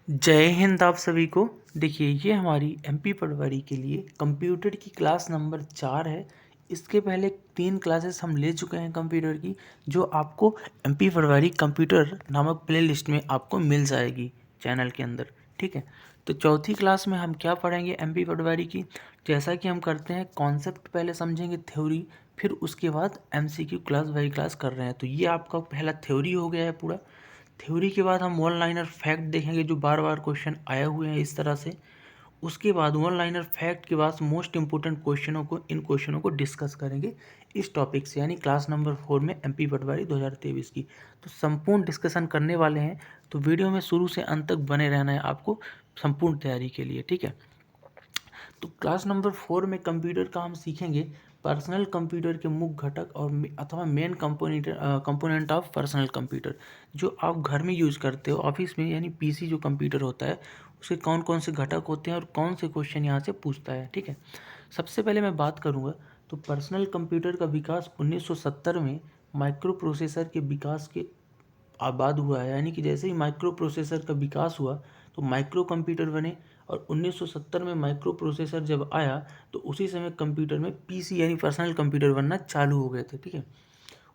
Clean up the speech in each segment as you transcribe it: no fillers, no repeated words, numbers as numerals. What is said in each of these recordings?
जय हिंद आप सभी को। देखिए ये हमारी एमपी पटवारी के लिए कंप्यूटर की क्लास नंबर 4 है। इसके पहले 3 क्लासेस हम ले चुके हैं कंप्यूटर की, जो आपको एमपी पटवारी कंप्यूटर नामक प्लेलिस्ट में आपको मिल जाएगी चैनल के अंदर। ठीक है, तो चौथी क्लास में हम क्या पढ़ेंगे एमपी पटवारी की। जैसा कि हम करते हैं, कॉन्सेप्ट पहले समझेंगे, थ्योरी, फिर उसके बाद एमसीक्यू क्लास बाई क्लास कर रहे हैं। तो ये आपका पहला थ्योरी हो गया है पूरा। थ्योरी के बाद हम वन लाइनर फैक्ट देखेंगे, जो बार बार क्वेश्चन आए हुए हैं इस तरह से। उसके बाद वन लाइनर फैक्ट के बाद मोस्ट इंपोर्टेंट क्वेश्चनों को डिस्कस करेंगे इस टॉपिक से, यानी क्लास नंबर 4 में एमपी पटवारी 2023 की। तो संपूर्ण डिस्कशन करने वाले हैं, तो वीडियो में शुरू से अंत तक बने रहना है आपको संपूर्ण तैयारी के लिए। ठीक है, तो क्लास नंबर 4 में कंप्यूटर का हम सीखेंगे पर्सनल कंप्यूटर के मुख्य घटक और अथवा main component of personal computer, जो आप घर में यूज़ करते हो ऑफिस में, यानी पीसी जो कंप्यूटर होता है उसके कौन कौन से घटक होते हैं और कौन से क्वेश्चन यहाँ से पूछता है। ठीक है, सबसे पहले मैं बात करूँगा तो पर्सनल कंप्यूटर का विकास 1970 में माइक्रो प्रोसेसर के विकास के आबाद हुआ है। यानी कि जैसे ही माइक्रो प्रोसेसर का विकास हुआ तो माइक्रो कंप्यूटर बने, और 1970 में माइक्रो प्रोसेसर जब आया तो उसी समय कंप्यूटर में पीसी यानी पर्सनल कंप्यूटर बनना चालू हो गए थे। ठीक है,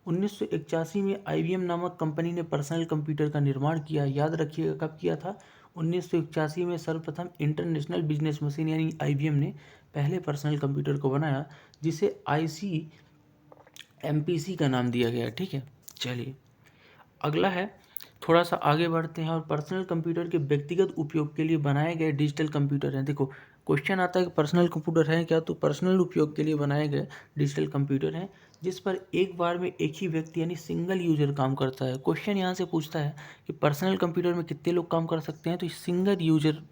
1981 में आईबीएम नामक कंपनी ने पर्सनल कंप्यूटर का निर्माण किया। याद रखिएगा कब किया था, 1981 में सर्वप्रथम इंटरनेशनल बिजनेस मशीन यानी आईबीएम ने पहले पर्सनल कंप्यूटर को बनाया, जिसे आईसी एमपीसी का नाम दिया गया। ठीक है, चलिए अगला है, थोड़ा सा आगे बढ़ते हैं। और पर्सनल कंप्यूटर के व्यक्तिगत उपयोग के लिए बनाए गए डिजिटल कंप्यूटर हैं। देखो क्वेश्चन आता है कि पर्सनल कंप्यूटर है क्या, तो पर्सनल उपयोग के लिए बनाए गए डिजिटल कंप्यूटर हैं जिस पर एक बार में एक ही व्यक्ति यानी सिंगल यूजर काम करता है। क्वेश्चन यहाँ से पूछता है कि पर्सनल कंप्यूटर में कितने लोग काम कर सकते हैं, तो सिंगल यूजर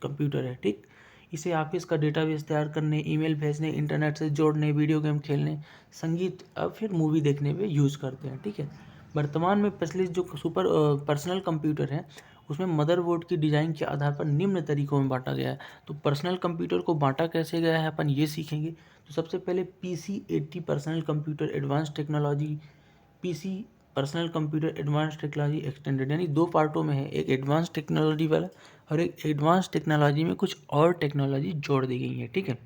कंप्यूटर है। ठीक, इसे ऑफिस का डेटाबेस तैयार करने, ईमेल भेजने, इंटरनेट से जोड़ने, वीडियो गेम खेलने, संगीत और फिर मूवी देखने में यूज़ करते हैं। ठीक है, वर्तमान में प्रचलित जो सुपर पर्सनल कंप्यूटर है उसमें मदरबोर्ड की डिज़ाइन के आधार पर निम्न तरीकों में बांटा गया है। तो पर्सनल कंप्यूटर को बांटा कैसे गया है अपन ये सीखेंगे। तो सबसे पहले PC-80 personal computer advance technology, PC personal computer advance technology extended, यानी दो पार्टों में है, एक एडवांस टेक्नोलॉजी वाला और एक एडवांस टेक्नोलॉजी में कुछ और टेक्नोलॉजी जोड़ दी गई है। ठीक है,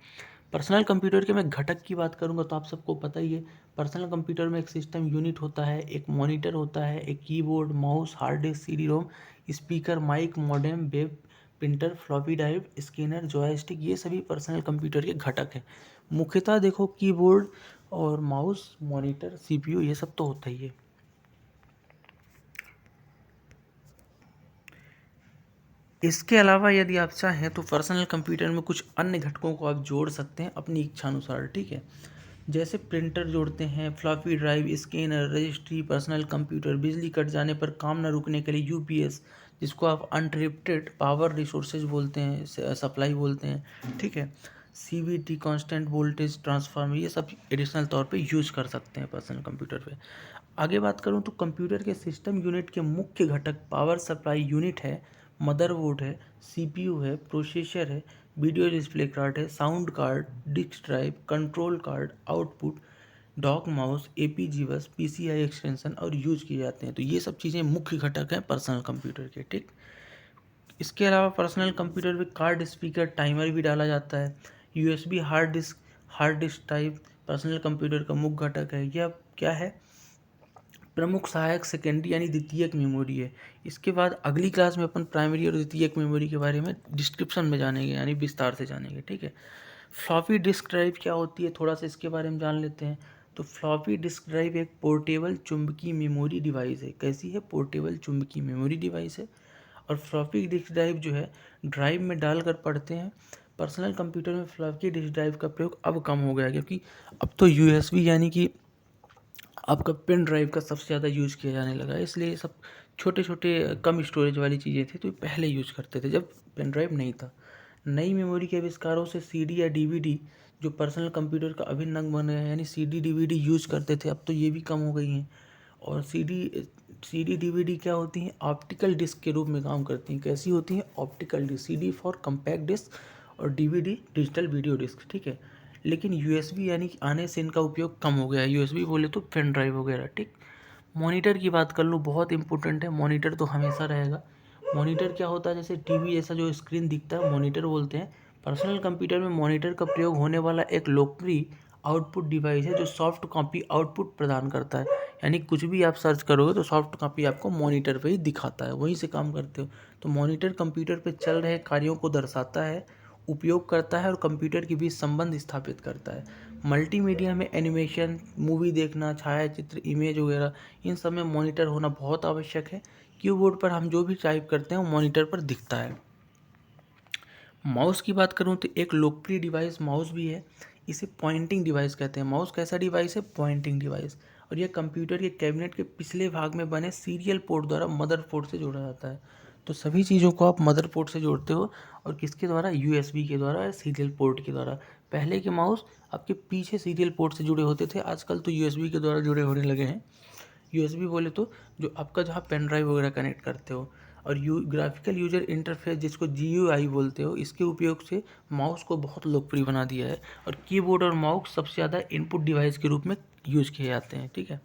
पर्सनल कंप्यूटर के मैं घटक की बात करूंगा तो आप सबको पता ही है, पर्सनल कंप्यूटर में एक सिस्टम यूनिट होता है, एक मॉनिटर होता है, एक keyboard, mouse, hard disk, CD ROM, speaker, mic, modem, web printer, floppy drive, scanner, joystick, ये सभी पर्सनल कंप्यूटर के घटक हैं। मुख्यतः देखो कीबोर्ड और माउस, मॉनिटर, सीपीयू, ये सब तो होता ही है। इसके अलावा यदि आप चाहें तो पर्सनल कंप्यूटर में कुछ अन्य घटकों को आप जोड़ सकते हैं अपनी इच्छानुसार। ठीक है, जैसे प्रिंटर जोड़ते हैं, floppy drive, scanner, registry, personal computer, बिजली कट जाने पर काम न रुकने के लिए यूपीएस, जिसको आप अनट्रिप्टेड पावर रिसोर्सेज बोलते हैं, सप्लाई बोलते हैं। ठीक है, सीवीटी, कांस्टेंट वोल्टेज ट्रांसफार्मर, ये सब एडिशनल तौर पे यूज कर सकते हैं पर्सनल कंप्यूटर पे। आगे बात करूँ तो कंप्यूटर के सिस्टम यूनिट के मुख्य घटक पावर सप्लाई यूनिट है, मदरबोर्ड है, सीपीयू है, प्रोसेसर है, वीडियो डिस्प्ले कार्ड है, sound card, disk drive, control card, output, dock, mouse, एपीजी बस, पीसीआई एक्सटेंशन और यूज किए जाते हैं। तो ये सब चीज़ें मुख्य घटक हैं पर्सनल कंप्यूटर के। ठीक, इसके अलावा पर्सनल कंप्यूटर में कार्ड, स्पीकर, टाइमर भी डाला जाता है। USB hard disk type personal computer का मुख्य घटक है। यह क्या है, प्रमुख सहायक सेकेंडरी यानी द्वितीयक मेमोरी है। इसके बाद अगली क्लास में अपन प्राइमरी और द्वितीयक मेमोरी के बारे में डिस्क्रिप्शन में जानेंगे, यानी विस्तार से जानेंगे। ठीक है, फ्लॉपी डिस्क ड्राइव क्या होती है, थोड़ा सा इसके बारे में जान लेते हैं। तो फ्लॉपी डिस्क ड्राइव एक पोर्टेबल चुंबकीय मेमोरी डिवाइस है। कैसी है, पोर्टेबल चुंबकीय मेमोरी डिवाइस है। और फ्लॉपी डिस्क ड्राइव जो है ड्राइव में डालकर पढ़ते हैं। पर्सनल कंप्यूटर में फ्लॉपी डिस्क ड्राइव का प्रयोग अब कम हो गया, क्योंकि अब तो यूएसबी यानी कि आपका पेन ड्राइव का सबसे ज़्यादा यूज़ किया जाने लगा है। इसलिए ये सब छोटे छोटे कम स्टोरेज वाली चीज़ें थी तो पहले यूज़ करते थे जब पेन ड्राइव नहीं था। नई मेमोरी के आविष्कारों से सीडी या डीवीडी जो पर्सनल कंप्यूटर का अभिन्न अंग बन गए हैं, यानी सीडी डीवीडी यूज़ करते थे, अब तो ये भी कम हो गई हैं। और सीडी डीवीडी क्या होती हैं, ऑप्टिकल डिस्क के रूप में काम करती हैं। कैसी होती हैं, optical disk, CD for compact disk और डीवीडी डिजिटल वीडियो डिस्क। ठीक है, लेकिन यूएसबी यानी कि आने से इनका उपयोग कम हो गया है। यूएसबी बोले तो पेन ड्राइव वगैरह। ठीक, मॉनिटर की बात कर लूँ, बहुत इंपॉर्टेंट है, मॉनिटर तो हमेशा रहेगा। मॉनिटर क्या होता है, जैसे टीवी जैसा जो स्क्रीन दिखता है मॉनिटर बोलते हैं। पर्सनल कंप्यूटर में मॉनिटर का प्रयोग होने वाला एक लोकप्रिय आउटपुट डिवाइस है जो सॉफ्ट कॉपी आउटपुट प्रदान करता है। यानी कुछ भी आप सर्च करोगे तो सॉफ्ट कॉपी आपको मॉनिटर पे ही दिखाता है, वहीं से काम करते हो। तो मॉनिटर कंप्यूटर पे चल रहे कार्यों को दर्शाता है, उपयोग करता है और कंप्यूटर के बीच संबंध स्थापित करता है। मल्टीमीडिया में एनिमेशन, मूवी देखना, छायाचित्र, इमेज वगैरह, इन सब में मॉनिटर होना बहुत आवश्यक है। कीबोर्ड पर हम जो भी टाइप करते हैं वो मॉनिटर पर दिखता है। माउस की बात करूं तो एक लोकप्रिय डिवाइस माउस भी है। इसे पॉइंटिंग डिवाइस कहते हैं। माउस कैसा डिवाइस है? Pointing device. और यह कंप्यूटर के कैबिनेट के पिछले भाग में बने सीरियल पोर्ट द्वारा मदरबोर्ड से जोड़ा जाता है। तो सभी चीज़ों को आप मदरबोर्ड से जोड़ते हो, और किसके द्वारा? यूएसबी के द्वारा, सीरियल पोर्ट के द्वारा। पहले के माउस आपके पीछे सीरियल पोर्ट से जुड़े होते थे, आजकल तो यूएसबी के द्वारा जुड़े होने लगे हैं। यूएसबी बोले तो जो आपका जहाँ पेन ड्राइव वगैरह कनेक्ट करते हो। और ग्राफिकल यूजर इंटरफेस जिसको जीयूआई बोलते हो, इसके उपयोग से माउस को बहुत लोकप्रिय बना दिया है। और कीबोर्ड और माउस सबसे ज़्यादा इनपुट डिवाइस के रूप में यूज किए जाते हैं। ठीक है।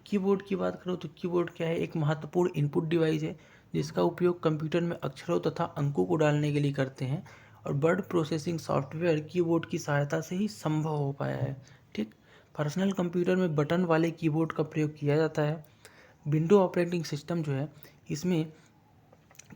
कीबोर्ड की बात करो तो कीबोर्ड क्या है? एक महत्वपूर्ण इनपुट डिवाइस है जिसका उपयोग कंप्यूटर में अक्षरों तथा अंकों को डालने के लिए करते हैं। और वर्ड प्रोसेसिंग सॉफ्टवेयर कीबोर्ड की सहायता से ही संभव हो पाया है। ठीक। पर्सनल कंप्यूटर में बटन वाले कीबोर्ड का प्रयोग किया जाता है। विंडो ऑपरेटिंग सिस्टम जो है, इसमें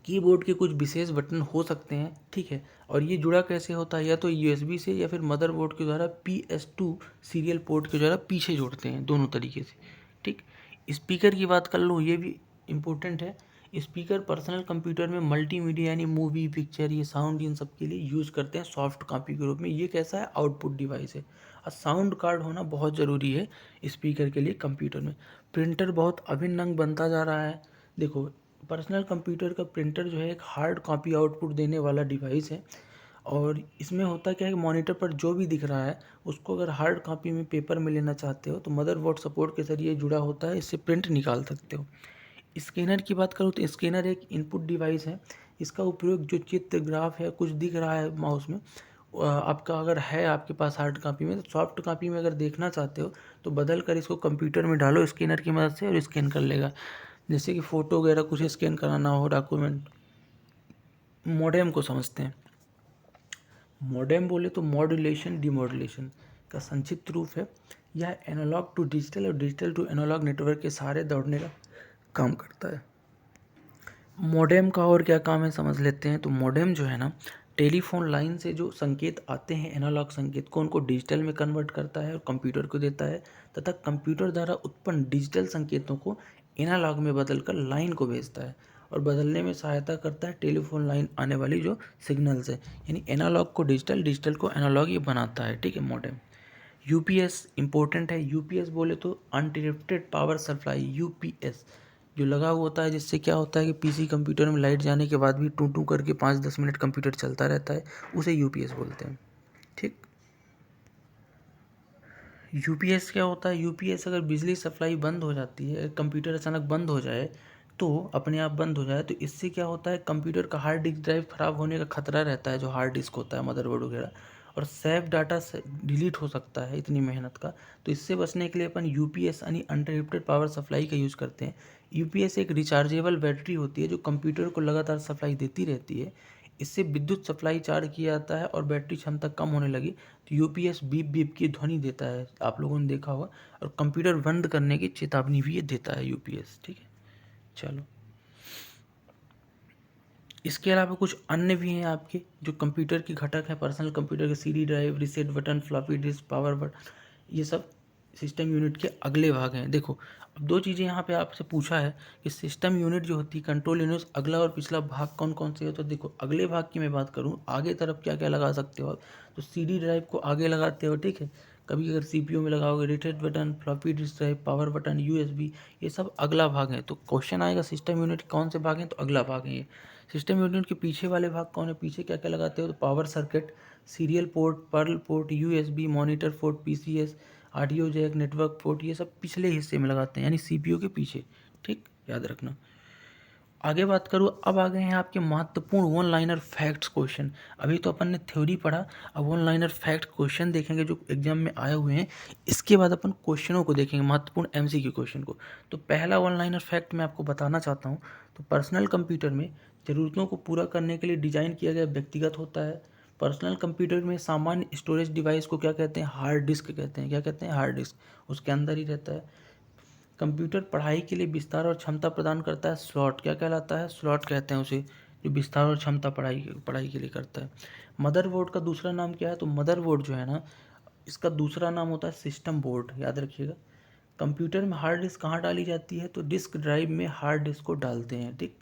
कीबोर्ड के कुछ विशेष बटन हो सकते हैं। ठीक है। और ये जुड़ा कैसे होता है? या तो यूएसबी से या फिर मदरबोर्ड के द्वारा PS2 सीरियल पोर्ट के द्वारा पीछे जोड़ते हैं, दोनों तरीके से। ठीक। स्पीकर की बात कर लूँ, ये भी इम्पोर्टेंट है। स्पीकर पर्सनल कंप्यूटर में मल्टीमीडिया यानी मूवी, पिक्चर, ये साउंड, इन सब के लिए यूज़ करते हैं सॉफ्ट कॉपी के रूप में। ये कैसा है? आउटपुट डिवाइस है। और साउंड कार्ड होना बहुत ज़रूरी है स्पीकर के लिए कंप्यूटर में। प्रिंटर बहुत अभिन्न अंग बनता जा रहा है। देखो, पर्सनल कंप्यूटर का प्रिंटर जो है एक हार्ड कॉपी आउटपुट देने वाला डिवाइस है। और इसमें होता क्या है कि मॉनिटर पर जो भी दिख रहा है उसको अगर हार्ड कॉपी में पेपर में लेना चाहते हो तो मदरबोर्ड सपोर्ट के जरिए जुड़ा होता है, इससे प्रिंट निकाल सकते हो। स्कैनर की बात करूँ तो स्कैनर एक इनपुट डिवाइस है। इसका उपयोग जो चित्र, ग्राफ है, कुछ दिख रहा है माउस में, आपका अगर है आपके पास हार्ड कॉपी में, तो सॉफ्ट कॉपी में अगर देखना चाहते हो तो बदल कर इसको कंप्यूटर में डालो स्कैनर की मदद से और स्कैन कर लेगा। जैसे कि फ़ोटो वगैरह कुछ स्कैन कराना हो, डॉक्यूमेंट। मॉडेम को समझते हैं। मॉडेम बोले तो मॉड्यूलेशन डिमॉड्यूलेशन का संक्षिप्त रूप है। यह एनालॉग टू डिजिटल और डिजिटल टू एनालॉग नेटवर्क के सहारे दौड़ने का काम करता है। मॉडेम का और क्या काम है समझ लेते हैं। तो मॉडेम जो है ना, टेलीफोन लाइन से जो संकेत आते हैं, एनालॉग संकेत को, उनको डिजिटल में कन्वर्ट करता है और कंप्यूटर को देता है, तथा कंप्यूटर द्वारा उत्पन्न डिजिटल संकेतों को एनालॉग में बदलकर लाइन को भेजता है और बदलने में सहायता करता है टेलीफोन लाइन आने वाली जो सिग्नल्स है। यानी एनालॉग को डिजिटल, डिजिटल को एनालॉग, ये बनाता है। ठीक है, मॉडेम। यूपीएस इंपॉर्टेंट है। यूपीएस बोले तो अनइंटरप्टेड पावर सप्लाई, यूपीएस जो लगा हुआ होता है, जिससे क्या होता है कि पीसी कंप्यूटर में लाइट जाने के बाद भी टू टू करके 5-10 मिनट कंप्यूटर चलता रहता है, उसे यूपीएस बोलते हैं। ठीक। यूपीएस क्या होता है? यूपीएस अगर बिजली सप्लाई बंद हो जाती है, कंप्यूटर अचानक बंद हो जाए, तो अपने आप बंद हो जाए, तो इससे क्या होता है, कंप्यूटर का हार्ड डिस्क ड्राइव खराब होने का खतरा रहता है, जो हार्ड डिस्क होता है, मदरबोर्ड वगैरह, और सेव डाटा से डिलीट हो सकता है इतनी मेहनत का। तो इससे बचने के लिए अपन यूपीएस यानी अनइंटरप्टेड पावर सप्लाई का यूज़ करते हैं। यूपीएस एक रिचार्जेबल बैटरी होती है जो कंप्यूटर को लगातार सप्लाई देती रहती है। इससे विद्युत सप्लाई चार्ज किया जाता है और बैटरी क्षमता कम होने लगी तो यूपीएस बीप बीप की ध्वनि देता है, आप लोगों ने देखा होगा। और कंप्यूटर बंद करने की चेतावनी भी ये देता है यूपीएस। ठीक है, चलो। इसके अलावा कुछ अन्य भी हैं आपके जो कंप्यूटर की घटक है पर्सनल कंप्यूटर के। CD drive, reset button, floppy disk, power button, ये सब सिस्टम यूनिट के अगले भाग हैं। देखो, अब दो चीज़ें यहाँ पे आपसे पूछा है कि सिस्टम यूनिट जो होती है, कंट्रोल यूनिट, अगला और पिछला भाग कौन कौन से होते हैं। तो देखो, अगले भाग की मैं बात करूँ, आगे तरफ क्या क्या लगा सकते हो आप, तो सीडी ड्राइव को आगे लगाते हो। ठीक है। कभी अगर सीपीयू में लगाओगे, reset button, floppy disk drive, power button, USB, ये सब अगला भाग है। तो क्वेश्चन आएगा सिस्टम यूनिट कौन से भाग हैं, तो अगला भाग है ये। सिस्टम यूनिट के पीछे वाले भाग कौन है? पीछे क्या क्या लगाते हो, तो power circuit, serial port, parallel port, USB, monitor port, PCS, audio jack, network port, ये सब पिछले हिस्से में लगाते हैं, यानी सीपीयू के पीछे। ठीक, याद रखना। आगे बात करूँ, अब आ गए हैं आपके महत्वपूर्ण वन लाइनर फैक्ट्स क्वेश्चन। अभी तो अपन ने थ्योरी पढ़ा, अब वन लाइनर फैक्ट क्वेश्चन देखेंगे जो एग्जाम में आए हुए हैं। इसके बाद अपन क्वेश्चनों को देखेंगे, महत्वपूर्ण एमसीक्यू क्वेश्चन को। तो पहला वन लाइनर फैक्ट मैं आपको बताना चाहता हूँ। तो पर्सनल कंप्यूटर में ज़रूरतों को पूरा करने के लिए डिज़ाइन किया गया व्यक्तिगत होता है। पर्सनल कंप्यूटर में सामान्य स्टोरेज डिवाइस को क्या कहते हैं? हार्ड डिस्क कहते हैं। क्या कहते हैं? हार्ड डिस्क, उसके अंदर ही रहता है। कंप्यूटर पढ़ाई के लिए विस्तार और क्षमता प्रदान करता है। स्लॉट क्या कहलाता है? स्लॉट कहते हैं उसे, जो विस्तार और क्षमता पढ़ाई के लिए करता है। मदरबोर्ड का दूसरा नाम क्या है? तो मदरबोर्ड जो है ना, इसका दूसरा नाम होता है सिस्टम बोर्ड, याद रखिएगा। कंप्यूटर में हार्ड डिस्क कहाँ डाली जाती है? तो डिस्क ड्राइव में हार्ड डिस्क को डालते हैं, ठीक।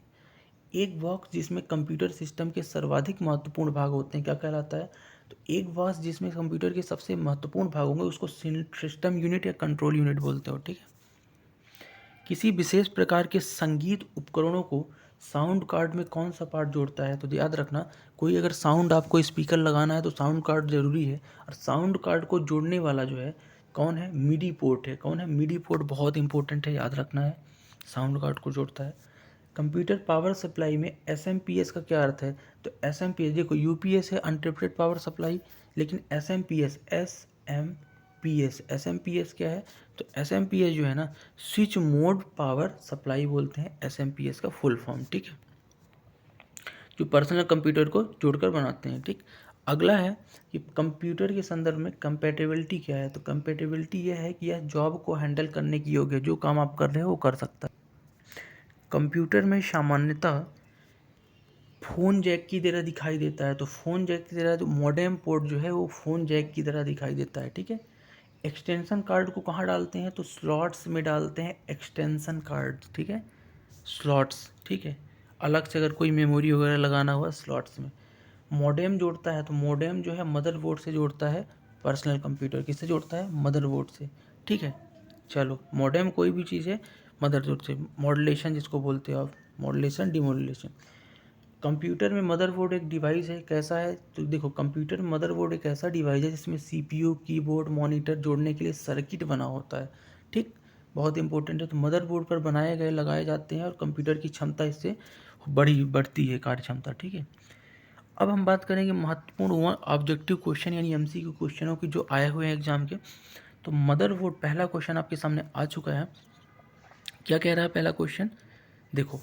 एक बॉक्स जिसमें कंप्यूटर सिस्टम के सर्वाधिक महत्वपूर्ण भाग होते हैं क्या कहलाता है? तो एक बॉक्स जिसमें कंप्यूटर के सबसे महत्वपूर्ण भाग होंगे उसको सिस्टम यूनिट या कंट्रोल यूनिट बोलते हो, ठीक है। किसी विशेष प्रकार के संगीत उपकरणों को साउंड कार्ड में कौन सा पार्ट जोड़ता है? तो याद रखना, कोई अगर साउंड आपको स्पीकर लगाना है तो साउंड कार्ड जरूरी है, और साउंड कार्ड को जोड़ने वाला जो है कौन है? मिडी पोर्ट है। कौन है? मिडी पोर्ट बहुत इंपॉर्टेंट है, याद रखना है, साउंड कार्ड को जोड़ता है। कंप्यूटर पावर सप्लाई में एसएमपीएस का क्या अर्थ है? तो एसएमपीएस, देखो यूपीएस है अनइंटरप्टेड पावर सप्लाई, लेकिन एसएमपीएस क्या है? तो एसएमपीएस जो है ना, स्विच मोड पावर सप्लाई बोलते हैं एसएमपीएस का फुल फॉर्म, ठीक है, जो पर्सनल कंप्यूटर को जोड़कर बनाते हैं, ठीक। अगला है कि कंप्यूटर के संदर्भ में कंपैटिबिलिटी क्या है? तो कंपैटिबिलिटी यह है कि यह जॉब को हैंडल करने की योग्य है, जो काम आप कर रहे हो वो कर सकता है। कंप्यूटर में सामान्यतः फ़ोन जैक की तरह दिखाई देता है, तो फ़ोन जैक की तरह जो मॉडेम पोर्ट जो है वो फ़ोन जैक की तरह दिखाई देता है, ठीक है। एक्सटेंशन कार्ड को कहाँ डालते हैं? तो स्लॉट्स में डालते हैं एक्सटेंशन कार्ड, ठीक है, स्लॉट्स, ठीक है। अलग से अगर कोई मेमोरी वगैरह लगाना हुआ स्लॉट्स में। मॉडेम जोड़ता है, तो मॉडेम जो है मदरबोर्ड से जोड़ता है पर्सनल कंप्यूटर, किससे जोड़ता है? मदरबोर्ड से, ठीक है। चलो, मॉडेम कोई भी चीज़ है मदरबोर्ड से। मॉड्यूलेशन जिसको बोलते हो आप, मॉड्यूलेशन डिमॉड्यूलेशन। कंप्यूटर में मदरबोर्ड एक डिवाइस है, कैसा है? तो देखो, कंप्यूटर में मदरबोर्ड एक ऐसा डिवाइस है जिसमें सीपीयू, कीबोर्ड, मॉनिटर जोड़ने के लिए सर्किट बना होता है, ठीक, बहुत इंपॉर्टेंट है। तो मदरबोर्ड पर बनाए गए लगाए जाते हैं और कंप्यूटर की क्षमता इससे बढ़ती है, कार्य क्षमता, ठीक है। अब हम बात करेंगे महत्वपूर्ण ऑब्जेक्टिव क्वेश्चन यानी एमसीक्यू क्वेश्चनों की जो आए हुए हैं एग्जाम के। तो मदरबोर्ड, पहला क्वेश्चन आपके सामने आ चुका है। क्या कह रहा है पहला क्वेश्चन? देखो,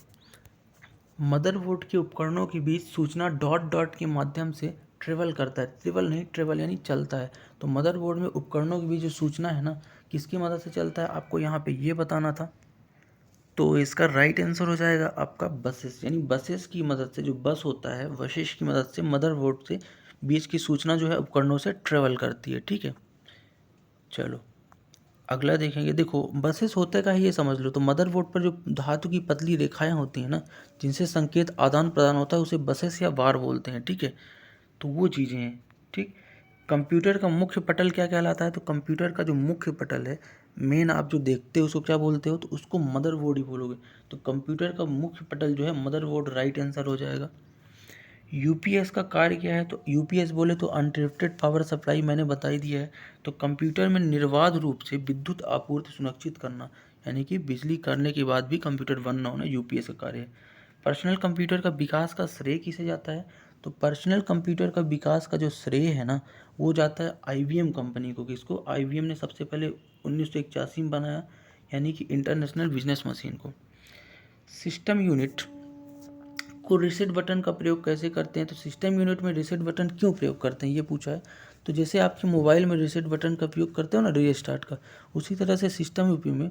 मदरबोर्ड के उपकरणों के बीच सूचना डॉट डॉट के माध्यम से ट्रेवल करता है, ट्रेवल नहीं, ट्रेवल यानी चलता है। तो मदरबोर्ड में उपकरणों के बीच जो सूचना है ना, किसकी मदद से चलता है? आपको यहाँ पे ये बताना था। तो इसका राइट आंसर हो जाएगा आपका बसेस, यानी बसेस की मदद से, जो बस होता है बसेस की मदद से मदरबोर्ड से बीच की सूचना जो है उपकरणों से ट्रेवल करती है, ठीक है। चलो अगला देखेंगे। देखो, बसेस होता क्या है ये समझ लो। तो मदरबोर्ड पर जो धातु की पतली रेखाएं होती हैं ना, जिनसे संकेत आदान प्रदान होता है, उसे बसेस या बार बोलते हैं, ठीक है। तो वो चीज़ें हैं, ठीक। कंप्यूटर का मुख्य पटल क्या कहलाता है? तो कंप्यूटर का जो मुख्य पटल है, मेन आप जो देखते हो उसको क्या बोलते हो? तो उसको मदरबोर्ड ही बोलोगे। तो कंप्यूटर का मुख्य पटल जो है मदरबोर्ड, राइट आंसर हो जाएगा। यूपीएस का कार्य क्या है? तो यूपीएस बोले तो अनइंटरप्टेड पावर सप्लाई, मैंने बता ही दिया है। तो कंप्यूटर में निर्बाध रूप से विद्युत आपूर्ति सुनिश्चित करना, यानी कि बिजली करने के बाद भी कंप्यूटर बंद ना होना, यूपीएस का कार्य है। पर्सनल कंप्यूटर का विकास का श्रेय किसे जाता है? तो पर्सनल कंप्यूटर का विकास का जो श्रेय है ना, वो जाता है आईबीएम कंपनी को। किसको? आईबीएम ने सबसे पहले 1981 में बनाया, यानी कि इंटरनेशनल बिजनेस मशीन को। सिस्टम यूनिट को रीसेट बटन का प्रयोग कैसे करते हैं? तो सिस्टम यूनिट में रीसेट बटन क्यों प्रयोग करते हैं ये पूछा है। तो जैसे आपके मोबाइल में रीसेट बटन का उपयोग करते हो ना, रीस्टार्ट का, उसी तरह से सिस्टम यूपी में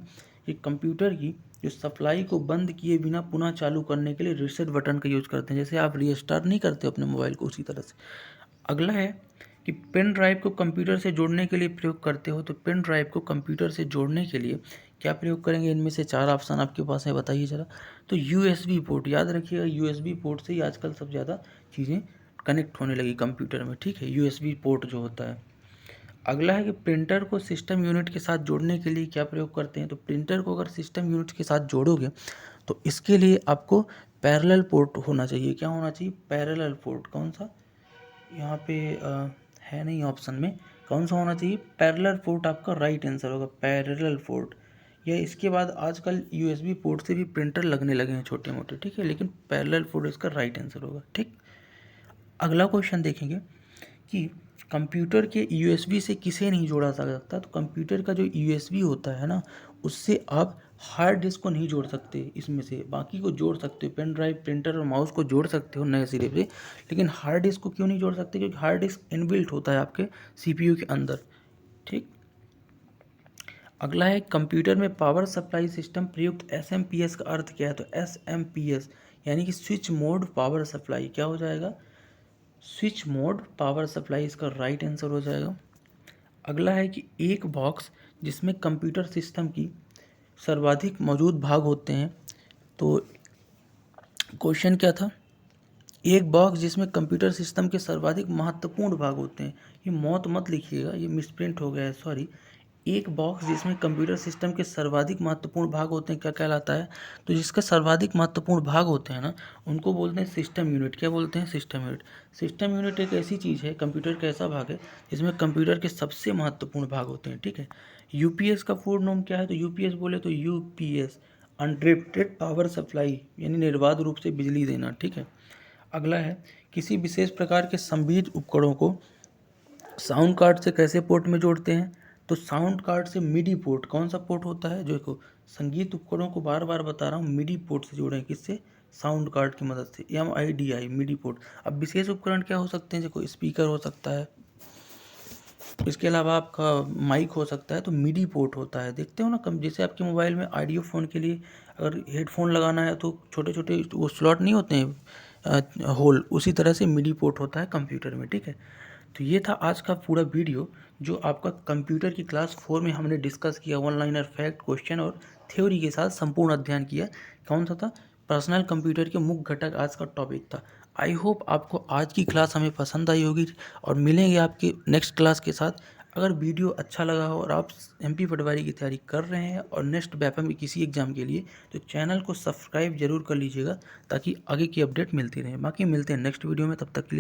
एक कंप्यूटर की जो सप्लाई को बंद किए बिना पुनः चालू करने के लिए रीसेट बटन का यूज करते हैं। जैसे आप रीस्टार्ट नहीं करते अपने मोबाइल को, उसी तरह से। अगला है कि पेन ड्राइव को कंप्यूटर से जोड़ने के लिए प्रयोग करते हो। तो पेन ड्राइव को कंप्यूटर से जोड़ने के लिए क्या प्रयोग करेंगे? इनमें से 4 ऑप्शन आपके पास है, बताइए ज़रा। तो यूएसबी पोर्ट, याद रखिएगा, यूएसबी पोर्ट से ही आजकल सब ज़्यादा चीज़ें कनेक्ट होने लगी कंप्यूटर में, ठीक है, यूएसबी पोर्ट जो होता है। अगला है कि प्रिंटर को सिस्टम यूनिट के साथ जोड़ने के लिए क्या प्रयोग करते हैं? तो प्रिंटर को अगर सिस्टम यूनिट के साथ जोड़ोगे तो इसके लिए आपको पैरेलल पोर्ट होना चाहिए। क्या होना चाहिए? Parallel port. कौन सा? यहाँ पे है नहीं ऑप्शन में, कौन सा होना चाहिए? पैरेलल पोर्ट आपका राइट आंसर होगा, पैरेलल पोर्ट। या इसके बाद आजकल यूएसबी पोर्ट से भी प्रिंटर लगने लगे हैं छोटे मोटे, ठीक है, लेकिन पैरेलल पोर्ट इसका राइट आंसर होगा, ठीक। अगला क्वेश्चन देखेंगे कि कंप्यूटर के यूएसबी से किसे नहीं जोड़ा जा सकता। तो कंप्यूटर का जो यूएसबी होता है ना, उससे आप हार्ड डिस्क को नहीं जोड़ सकते इसमें से, बाकी को जोड़ सकते हो, पेन ड्राइव, प्रिंटर और माउस को जोड़ सकते हो नए सिरे से, लेकिन हार्ड डिस्क को क्यों नहीं जोड़ सकते? क्योंकि हार्ड डिस्क इनबिल्ट होता है आपके सीपीयू के अंदर। ठीक, अगला है कंप्यूटर में पावर सप्लाई सिस्टम प्रयुक्त एसएमपीएस का अर्थ क्या है? तो एसएमपीएस यानी कि स्विच मोड पावर सप्लाई, क्या हो जाएगा? स्विच मोड पावर सप्लाई इसका राइट आंसर हो जाएगा। अगला है कि एक बॉक्स जिसमें कंप्यूटर सिस्टम की सर्वाधिक मौजूद भाग होते हैं, तो क्वेश्चन क्या था? एक बॉक्स जिसमें कंप्यूटर सिस्टम के सर्वाधिक महत्वपूर्ण भाग होते हैं, ये मौत मत लिखिएगा, ये मिसप्रिंट हो गया है, सॉरी। एक बॉक्स जिसमें कंप्यूटर सिस्टम के सर्वाधिक महत्वपूर्ण भाग होते हैं क्या कहलाता है? तो जिसका सर्वाधिक महत्वपूर्ण भाग होते हैं ना, उनको बोलते हैं सिस्टम यूनिट। क्या बोलते हैं? System unit. सिस्टम यूनिट एक ऐसी चीज़ है, कंप्यूटर का ऐसा भाग है जिसमें कंप्यूटर के सबसे महत्वपूर्ण भाग होते हैं। ठीक है, यूपीएस का फुल फॉर्म क्या है? तो यूपीएस बोले तो यूपीएस अनडिरेक्टेड पावर सप्लाई, यानी निर्बाध रूप से बिजली देना। ठीक है, अगला है किसी विशेष प्रकार के संगीत उपकरणों को साउंड कार्ड से कैसे पोर्ट में जोड़ते हैं? तो साउंड कार्ड से मिडी पोर्ट, कौन सा पोर्ट होता है? जो देखो संगीत उपकरणों को बार बार बता रहा हूँ, मिडी पोर्ट से जोड़ें, किससे? साउंड कार्ड की मदद से, MIDI, मिडी पोर्ट। अब विशेष उपकरण क्या हो सकते हैं? देखो स्पीकर हो सकता है, इसके अलावा आपका माइक हो सकता है, तो मिडी पोर्ट होता है। देखते हो ना, कम जैसे आपके मोबाइल में ऑडियो फ़ोन के लिए अगर हेडफोन लगाना है तो छोटे छोटे वो स्लॉट नहीं होते हैं होल, उसी तरह से मिडी पोर्ट होता है कंप्यूटर में। ठीक है, तो ये था आज का पूरा वीडियो जो आपका कंप्यूटर की क्लास 4 में हमने डिस्कस किया, वन लाइनर फैक्ट, क्वेश्चन और थ्योरी के साथ संपूर्ण अध्ययन किया। कौन सा था? पर्सनल कंप्यूटर के मुख्य घटक आज का टॉपिक था। आई होप आपको आज की क्लास हमें पसंद आई होगी और मिलेंगे आपकी नेक्स्ट क्लास के साथ। अगर वीडियो अच्छा लगा हो और आप MP पटवारी की तैयारी कर रहे हैं और नेक्स्ट BAPM की किसी एग्जाम के लिए, तो चैनल को सब्सक्राइब जरूर कर लीजिएगा ताकि आगे की अपडेट मिलती रहे। बाकी मिलते हैं नेक्स्ट वीडियो में, तब तक के लिए